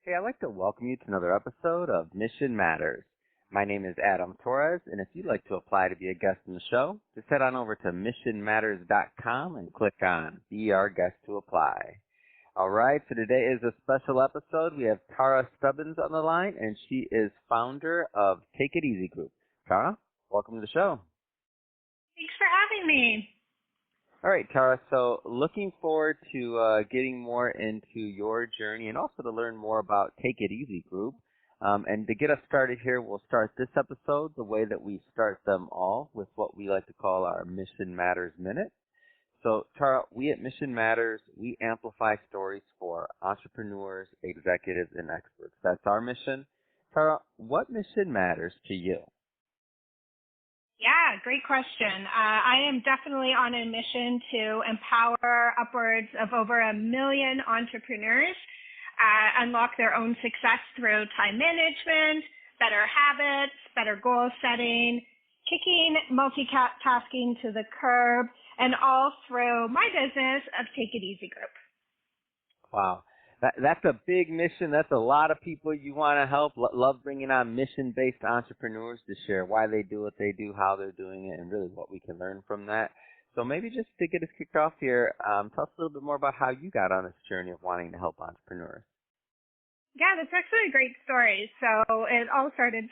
Hey, I'd like to welcome you to another episode of Mission Matters. My name is Adam Torres, and if you'd like to apply to be a guest in the show, just head on over to missionmatters.com and click on Be Our Guest to Apply. All right, so today is a special episode. We have Tarra Stubbins on the line, and she is founder of Take It Easy Group. Tarra, welcome to the show. Thanks for having me. All right, Tarra, so looking forward to getting more into your journey and also to learn more about Take It Easy Group. And to get us started here, we'll start this episode the way that we start them all with what we like to call our Mission Matters Minute. So, Tarra, we at Mission Matters, we amplify stories for entrepreneurs, executives, and experts. That's our mission. Tarra, what mission matters to you? Yeah, great question. I am definitely on a mission to empower upwards of over 1 million entrepreneurs, unlock their own success through time management, better habits, better goal setting, kicking multitasking to the curb, and all through my business of Take It Easy Group. Wow. That's a big mission. That's a lot of people you want to help. Love bringing on mission-based entrepreneurs to share why they do what they do, how they're doing it, and really what we can learn from that. So maybe just to get us kicked off here, tell us a little bit more about how you got on this journey of wanting to help entrepreneurs. Yeah, that's actually a great story. So it all started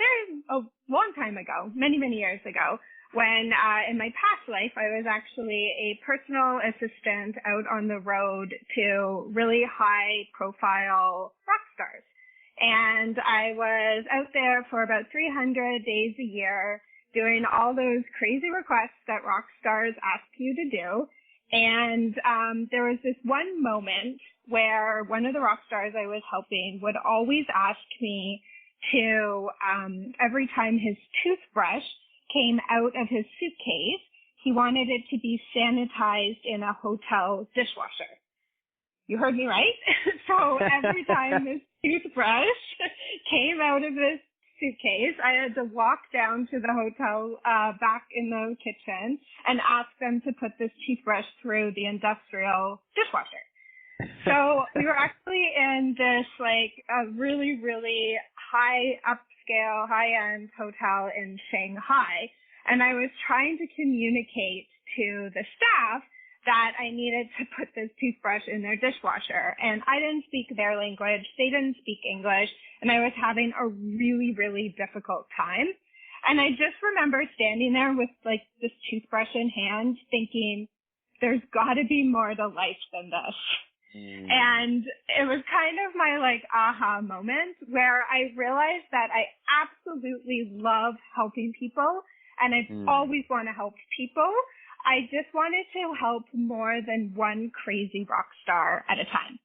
a long time ago, many, many years ago, when in my past life, I was actually a personal assistant out on the road to really high-profile rock stars. And I was out there for about 300 days a year doing all those crazy requests that rock stars ask you to do. And there was this one moment where one of the rock stars I was helping would always ask me to, every time his toothbrush came out of his suitcase, he wanted it to be sanitized in a hotel dishwasher. You heard me right? So every time his toothbrush came out of his suitcase, I had to walk down to the hotel back in the kitchen and ask them to put this toothbrush through the industrial dishwasher. So we were actually in this a really, really upscale, high-end hotel in Shanghai, and I was trying to communicate to the staff that I needed to put this toothbrush in their dishwasher, and I didn't speak their language, they didn't speak English, and I was having a really, really difficult time. And I just remember standing there with this toothbrush in hand thinking, there's got to be more to life than this. And it was kind of my aha moment where I realized that I absolutely love helping people and I always want to help people. I just wanted to help more than one crazy rock star at a time.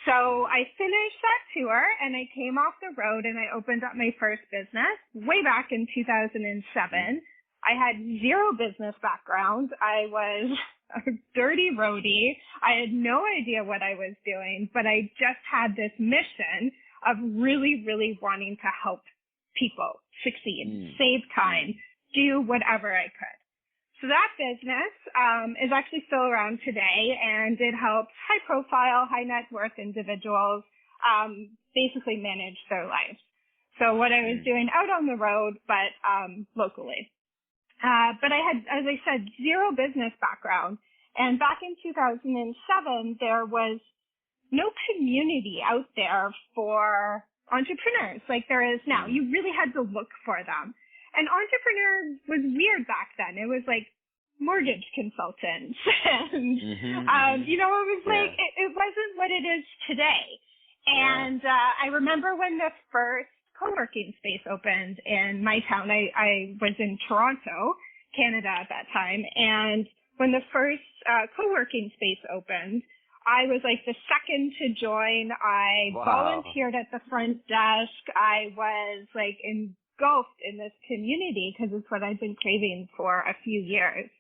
So I finished that tour and I came off the road and I opened up my first business way back in 2007. I had zero business background. I was a dirty roadie. I had no idea what I was doing, but I just had this mission of really, really wanting to help people succeed, save time, do whatever I could. So that business is actually still around today, and it helps high-profile, high-net-worth individuals basically manage their lives. So what I was doing out on the road, but locally. But I had, as I said, zero business background. And back in 2007, there was no community out there for entrepreneurs like there is now. You really had to look for them. And entrepreneur was weird back then. It was like mortgage consultants. And, it was it wasn't what it is today. And I remember when the first co-working space opened in my town. I was in Toronto, Canada at that time, and when the first co-working space opened, I was the second to join. I volunteered at the front desk. I was engulfed in this community because it's what I've been craving for a few years.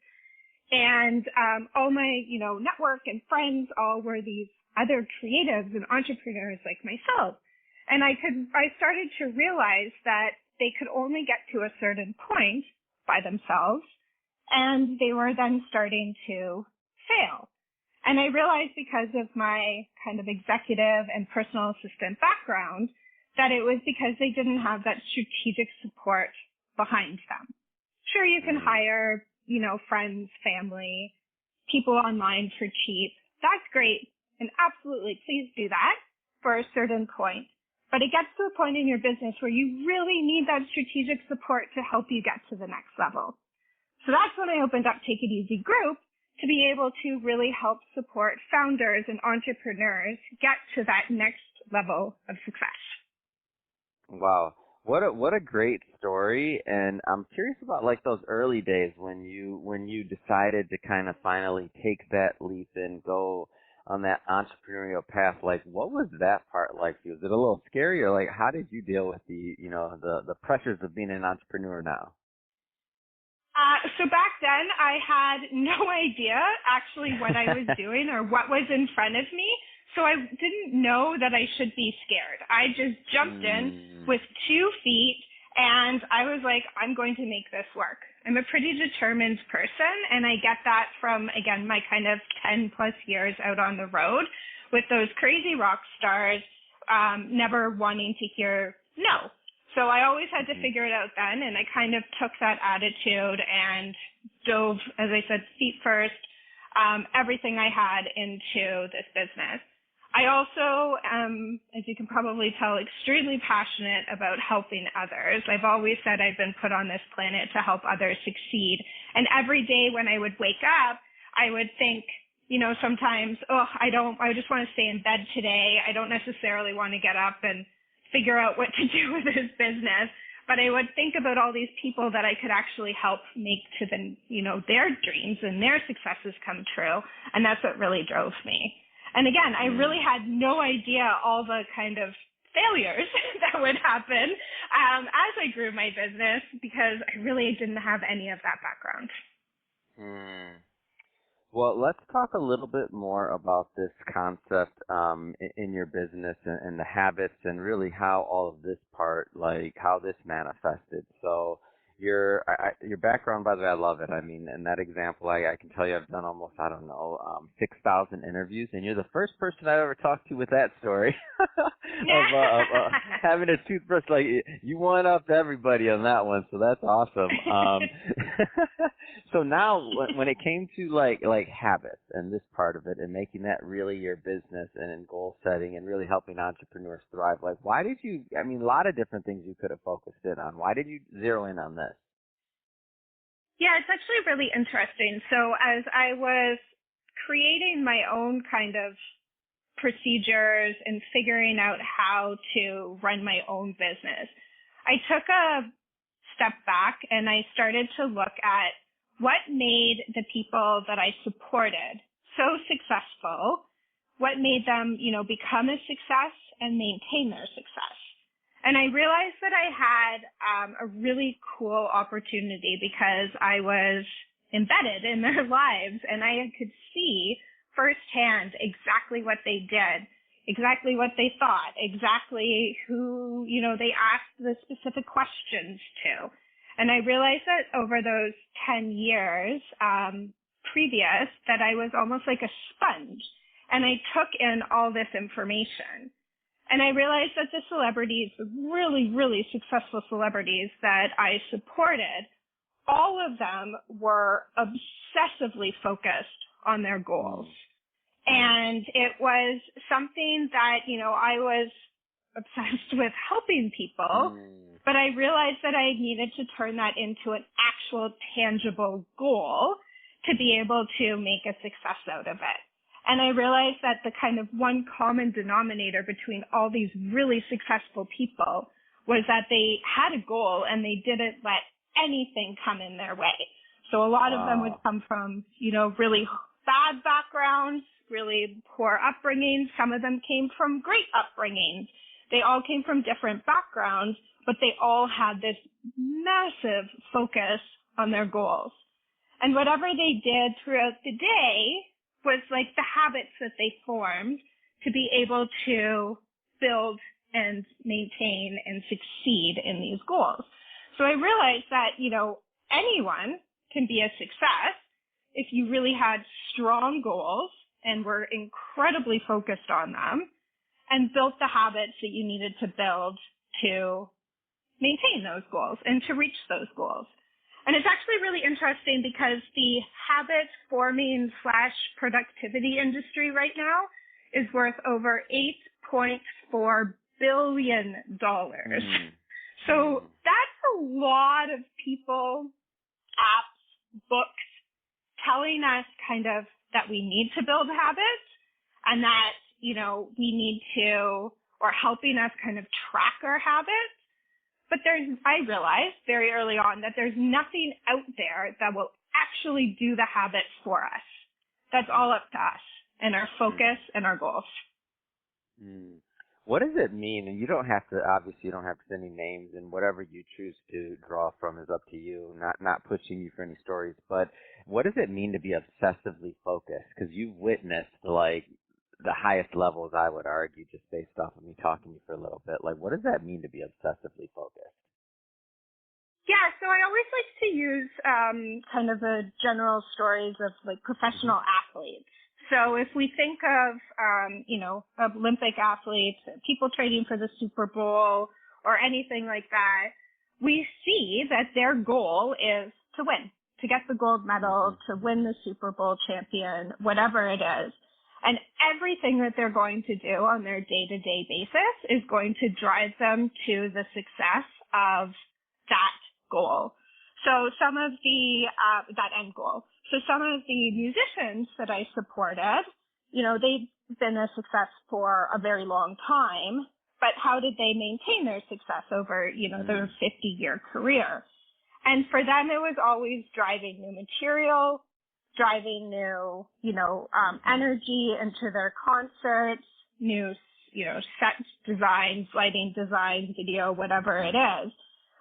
And all my, network and friends all were these other creatives and entrepreneurs like myself. And I started to realize that they could only get to a certain point by themselves, and they were then starting to fail. And I realized because of my kind of executive and personal assistant background that it was because they didn't have that strategic support behind them. Sure, you can hire, friends, family, people online for cheap. That's great. And absolutely, please do that for a certain point. But it gets to a point in your business where you really need that strategic support to help you get to the next level. So that's when I opened up Take It Easy Group, to be able to really help support founders and entrepreneurs get to that next level of success. Wow. What a great story. And I'm curious about like those early days when you decided to kind of finally take that leap and go on that entrepreneurial path. Like, what was that part like for you? Was it a little scary, or like how did you deal with the pressures of being an entrepreneur now? So back then, I had no idea actually what I was doing or what was in front of me. So I didn't know that I should be scared. I just jumped in with 2 feet, and I was like, I'm going to make this work. I'm a pretty determined person, and I get that from, again, my kind of 10 plus years out on the road with those crazy rock stars, never wanting to hear no. So I always had to figure it out then, and I kind of took that attitude and dove, as I said, feet first, everything I had into this business. I also am, as you can probably tell, extremely passionate about helping others. I've always said I've been put on this planet to help others succeed. And every day when I would wake up, I would think, sometimes, I just want to stay in bed today. I don't necessarily want to get up and figure out what to do with this business. But I would think about all these people that I could actually help make to their dreams and their successes come true. And that's what really drove me. And again, I really had no idea all the kind of failures that would happen as I grew my business, because I really didn't have any of that background. Well, let's talk a little bit more about this concept in your business and the habits and really how all of this part, like how this manifested. So your background, by the way, I love it. I mean, in that example, I can tell you I've done almost, 6,000 interviews, and you're the first person I've ever talked to with that story of having a toothbrush. Like, you one-upped everybody on that one, so that's awesome. So now, when it came to like habits and this part of it, and making that really your business and in goal setting and really helping entrepreneurs thrive, like why did you? I mean, a lot of different things you could have focused in on. Why did you zero in on this? Yeah, it's actually really interesting. So as I was creating my own kind of procedures and figuring out how to run my own business, I took a step back and I started to look at what made the people that I supported so successful, what made them, become a success and maintain their success. And I realized that I had a really cool opportunity because I was embedded in their lives, and I could see firsthand exactly what they did, exactly what they thought, exactly who, they asked the specific questions to. And I realized that over those 10 years previous that I was almost like a sponge, and I took in all this information. And I realized that the celebrities, the really, really successful celebrities that I supported, all of them were obsessively focused on their goals. And it was something that, I was obsessed with helping people, but I realized that I needed to turn that into an actual tangible goal to be able to make a success out of it. And I realized that the kind of one common denominator between all these really successful people was that they had a goal and they didn't let anything come in their way. So a lot of them would come from, really bad backgrounds, really poor upbringings. Some of them came from great upbringings. They all came from different backgrounds, but they all had this massive focus on their goals. And whatever they did throughout the day was like the habits that they formed to be able to build and maintain and succeed in these goals. So I realized that, anyone can be a success if you really had strong goals and were incredibly focused on them and built the habits that you needed to build to maintain those goals and to reach those goals. And it's actually really interesting because the habit forming / productivity industry right now is worth over $8.4 billion. So that's a lot of people, apps, books telling us kind of that we need to build habits and that, you know, we need to, or helping us kind of track our habits. But I realized very early on that there's nothing out there that will actually do the habits for us. That's all up to us and our focus and our goals. What does it mean? And you don't have to, obviously you don't have to send any names, and whatever you choose to draw from is up to you, not pushing you for any stories. But what does it mean to be obsessively focused? Because you've witnessed, like, the highest levels, I would argue, just based off of me talking to you for a little bit. Like, what does that mean to be obsessively focused? Yeah, so I always like to use kind of the general stories of, like, professional athletes. So if we think of, you know, Olympic athletes, people training for the Super Bowl or anything like that, we see that their goal is to win, to get the gold medal, to win the Super Bowl champion, whatever it is. And everything that they're going to do on their day-to-day basis is going to drive them to the success of that goal. So some of the, that end goal. So some of the musicians that I supported, you know, they've been a success for a very long time, but how did they maintain their success over, you know, their 50-year career? And for them, it was always driving new material, driving new, you know, energy into their concerts, new, you know, set designs, lighting design, video, whatever it is.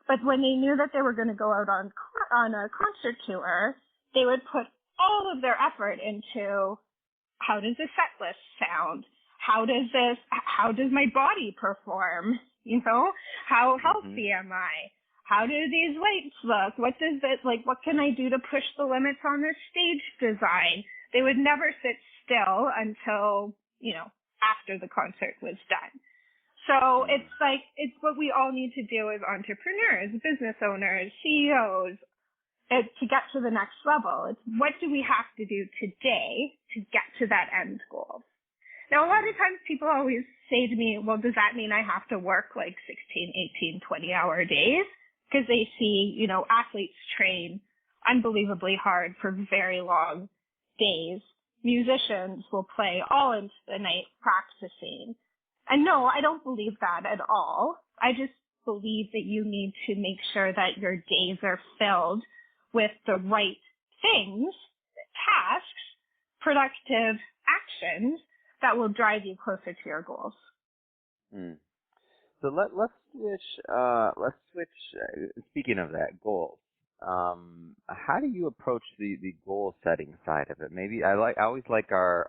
But when they knew that they were going to go out on a concert tour, they would put all of their effort into how does the set list sound? How does my body perform? You know, how healthy am I? How do these lights look? What can I do to push the limits on the stage design? They would never sit still until, you know, after the concert was done. So it's what we all need to do as entrepreneurs, business owners, CEOs, to get to the next level. It's what do we have to do today to get to that end goal? Now, a lot of times people always say to me, well, does that mean I have to work like 16, 18, 20-hour days? Because they see, you know, athletes train unbelievably hard for very long days. Musicians will play all into the night practicing. And no, I don't believe that at all. I just believe that you need to make sure that your days are filled with the right things, tasks, productive actions that will drive you closer to your goals. So let's switch. Speaking of that, goals. How do you approach the goal setting side of it? Maybe I always like our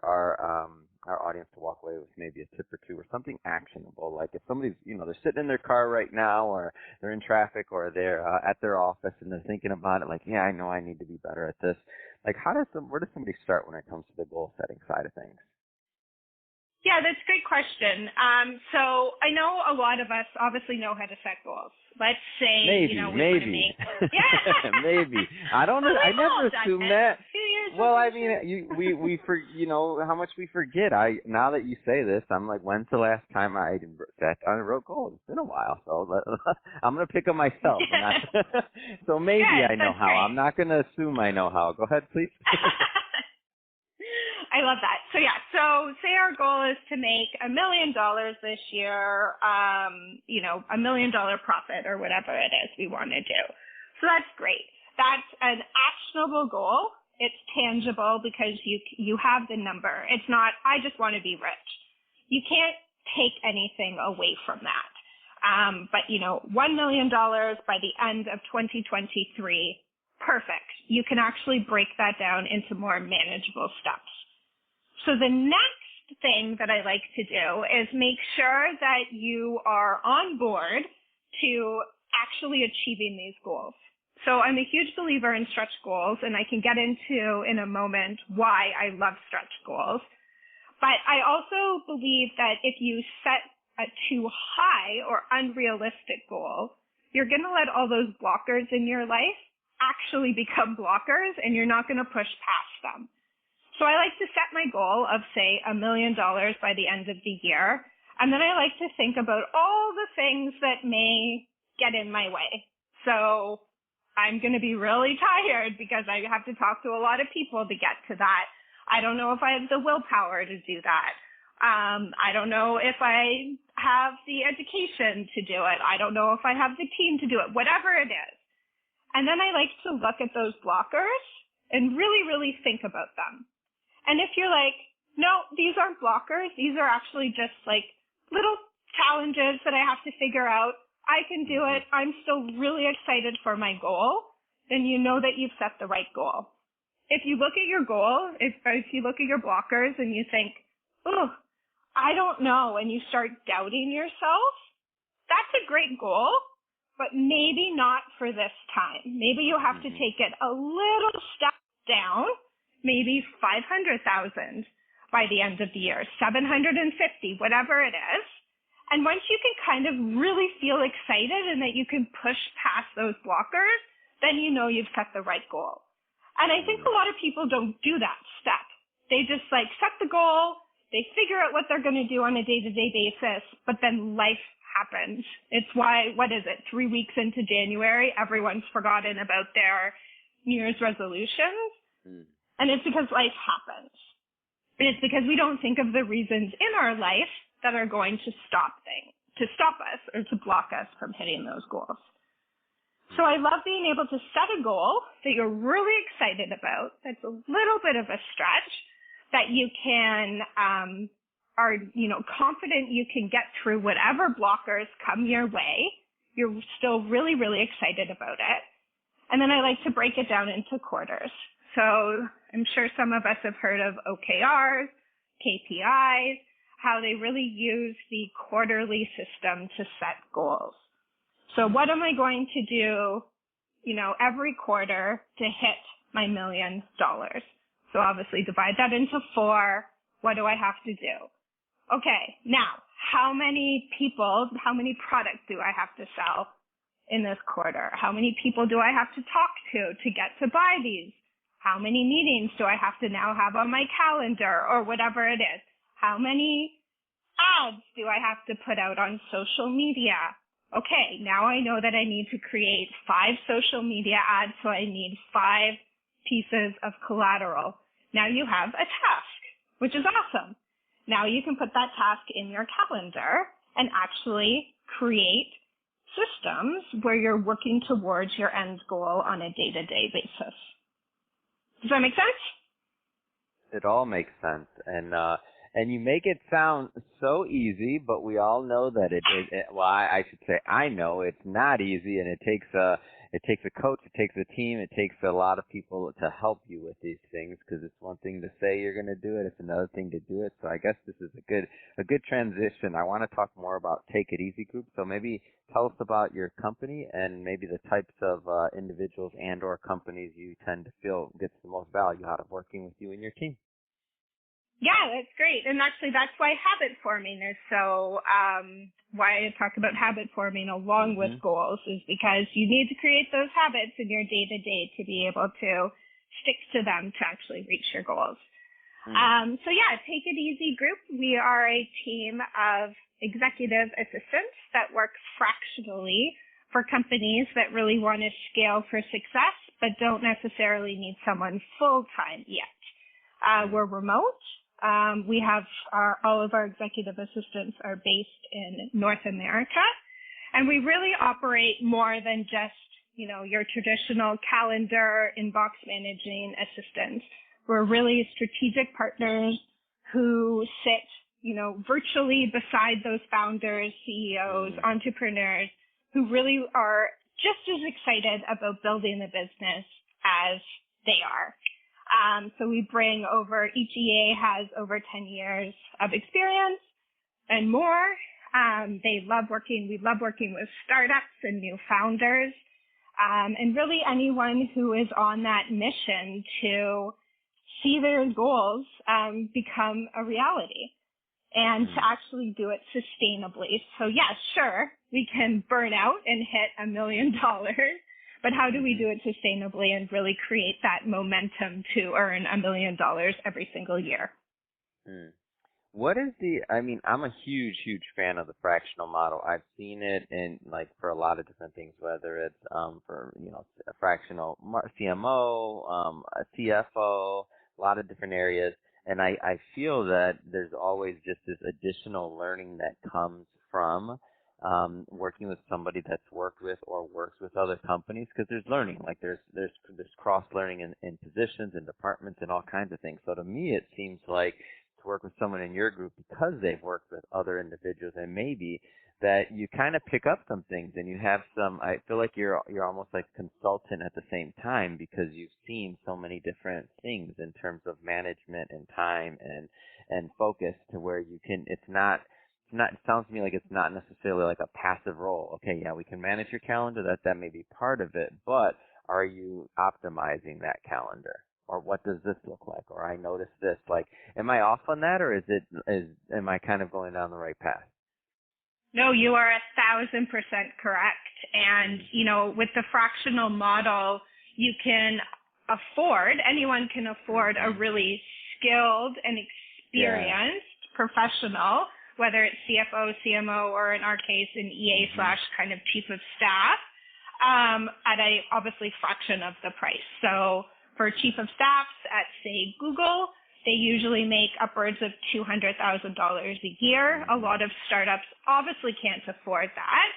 audience to walk away with maybe a tip or two or something actionable. Like if somebody's, you know, they're sitting in their car right now, or they're in traffic, or they're at their office and they're thinking about it, like, yeah, I know I need to be better at this. Like, where does somebody start when it comes to the goal setting side of things? Yeah, that's a great question. So I know a lot of us obviously know how to set goals. Let's say, maybe, you know, we maybe. want to make, yeah. Maybe. I don't know. I never assume that. Well, I mean, we you know, how much we forget. Now that you say this, I'm like, when's the last time I sat down and wrote goals? It's been a while, so I'm going to pick on myself. So maybe I know how. Great. I'm not going to assume I know how. Go ahead, please. I love that. So yeah, so say our goal is to make $1 million this year, you know, $1 million profit or whatever it is we want to do. So that's great. That's an actionable goal. It's tangible because you have the number. It's not, I just want to be rich. You can't take anything away from that. But you know, $1 million by the end of 2023, perfect. You can actually break that down into more manageable steps. So the next thing that I like to do is make sure that you are on board to actually achieving these goals. So I'm a huge believer in stretch goals, and I can get into in a moment why I love stretch goals. But I also believe that if you set a too high or unrealistic goal, you're going to let all those blockers in your life actually become blockers, and you're not going to push past them. So I like to set my goal of, say, $1 million by the end of the year. And then I like to think about all the things that may get in my way. So I'm going to be really tired because I have to talk to a lot of people to get to that. I don't know if I have the willpower to do that. I don't know if I have the education to do it. I don't know if I have the team to do it, whatever it is. And then I like to look at those blockers and really, really think about them. And if you're like, no, these aren't blockers, these are actually just like little challenges that I have to figure out, I can do it, I'm still really excited for my goal, then you know that you've set the right goal. If you look at your goal, if you look at your blockers and you think, oh, I don't know, and you start doubting yourself, that's a great goal, but maybe not for this time. Maybe you have to take it a little step down, maybe 500,000 by the end of the year, 750, whatever it is. And once you can kind of really feel excited and that you can push past those blockers, then you know you've set the right goal. And I think a lot of people don't do that step. They just like set the goal, they figure out what they're going to do on a day-to-day basis, but then life happens. It's why, 3 weeks into January, everyone's forgotten about their New Year's resolutions. And it's because life happens. And it's because we don't think of the reasons in our life that are going to stop us or to block us from hitting those goals. So I love being able to set a goal that you're really excited about, that's a little bit of a stretch, that you can, are confident you can get through whatever blockers come your way. You're still really, really excited about it. And then I like to break it down into quarters. So I'm sure some of us have heard of OKRs, KPIs, how they really use the quarterly system to set goals. So what am I going to do, every quarter to hit my $1 million? So obviously divide that into 4. What do I have to do? Okay, now, how many products do I have to sell in this quarter? How many people do I have to talk to get to buy these? How many meetings do I have to now have on my calendar or whatever it is? How many ads do I have to put out on social media? Okay, now I know that I need to create 5 social media ads, so I need 5 pieces of collateral. Now you have a task, which is awesome. Now you can put that task in your calendar and actually create systems where you're working towards your end goal on a day-to-day basis. Does that make sense? It all makes sense, and you make it sound so easy, but we all know that I should say I know it's not easy, and it takes a coach, it takes a team, it takes a lot of people to help you with these things, because it's one thing to say you're going to do it, it's another thing to do it. So I guess this is a good transition. I want to talk more about Take It Easy Group. So maybe tell us about your company and maybe the types of individuals and or companies you tend to feel gets the most value out of working with you and your team. Yeah, that's great. And actually, that's why habit forming is so, why I talk about habit forming along with goals is because you need to create those habits in your day-to-day to be able to stick to them to actually reach your goals. So yeah, Take It Easy Group, we are a team of executive assistants that work fractionally for companies that really want to scale for success, but don't necessarily need someone full-time yet. We're remote. We have all of our executive assistants are based in North America, and we really operate more than just, your traditional calendar inbox managing assistants. We're really strategic partners who sit, virtually beside those founders, CEOs, entrepreneurs who really are just as excited about building the business as they are. So we bring each EA has over 10 years of experience and more. We love working with startups and new founders, and really anyone who is on that mission to see their goals become a reality and to actually do it sustainably. So yes, sure, we can burn out and hit $1 million, but how do we do it sustainably and really create that momentum to earn $1 million every single year? What is I'm a huge, huge fan of the fractional model. I've seen it in, like, for a lot of different things, whether it's for, a fractional CMO, a CFO, a lot of different areas. And I feel that there's always just this additional learning that comes from working with somebody that's worked with or works with other companies, because there's learning. Like, there's cross-learning in positions and departments and all kinds of things. So to me, it seems like to work with someone in your group, because they've worked with other individuals, and maybe that you kind of pick up some things and you have some, I feel like you're almost like a consultant at the same time, because you've seen so many different things in terms of management and time and focus, to where you can, it sounds to me like it's not necessarily like a passive role. Okay, yeah, we can manage your calendar, that may be part of it, but are you optimizing that calendar? Or what does this look like? Or I noticed this. Like, am I off on that, or am I kind of going down the right path? No, you are 1,000% correct. And, with the fractional model, anyone can afford a really skilled and experienced professional, whether it's CFO, CMO, or in our case, an EA / kind of chief of staff, at a obviously fraction of the price. So for chief of staffs at, say, Google, they usually make upwards of $200,000 a year. A lot of startups obviously can't afford that.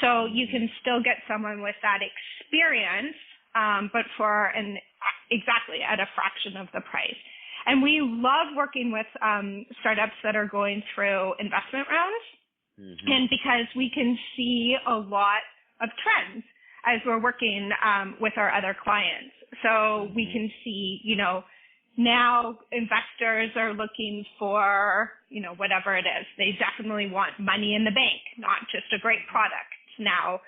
So you can still get someone with that experience, but exactly at a fraction of the price. And we love working with startups that are going through investment rounds, and because we can see a lot of trends as we're working with our other clients. So we can see, now investors are looking for, whatever it is. They definitely want money in the bank, not just a great product. Now,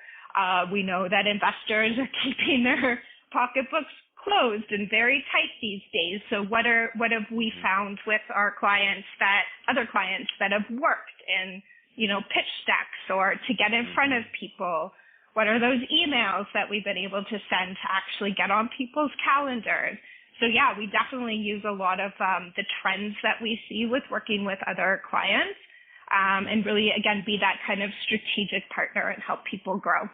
we know that investors are keeping their pocketbooks closed and very tight these days. So what have we found with our other clients that have worked in, pitch decks or to get in front of people? What are those emails that we've been able to send to actually get on people's calendars? So yeah, we definitely use a lot of the trends that we see with working with other clients, and really, again, be that kind of strategic partner and help people grow.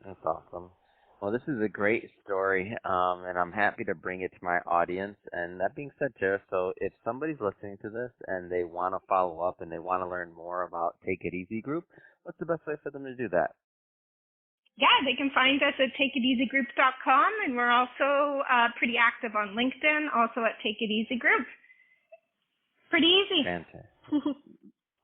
That's awesome. Well, this is a great story, and I'm happy to bring it to my audience. And that being said, Tara, so if somebody's listening to this and they want to follow up and they want to learn more about Take It Easy Group, what's the best way for them to do that? Yeah, they can find us at takeiteasygroup.com, and we're also pretty active on LinkedIn, also at Take It Easy Group. Pretty easy. Fantastic.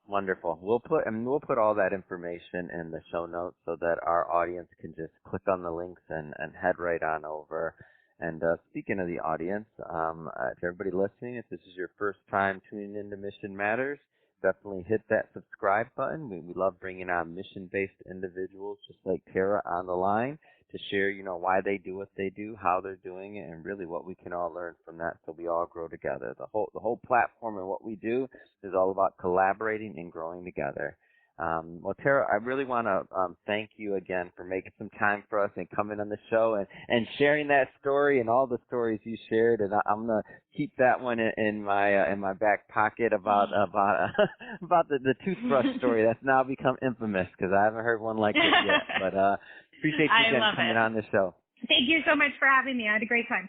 Wonderful. We'll put all that information in the show notes so that our audience can just click on the links and head right on over. And speaking of the audience, to everybody listening, if this is your first time tuning into Mission Matters, definitely hit that subscribe button. We love bringing on mission-based individuals just like Tara on the line to share, why they do what they do, how they're doing it, and really what we can all learn from that so we all grow together. The whole platform and what we do is all about collaborating and growing together. Well, Tara, I really want to thank you again for making some time for us and coming on the show and sharing that story and all the stories you shared. And I'm gonna keep that one in my back pocket about the toothbrush story that's now become infamous, because I haven't heard one like it yet. But appreciate you again coming on the show. Thank you so much for having me. I had a great time.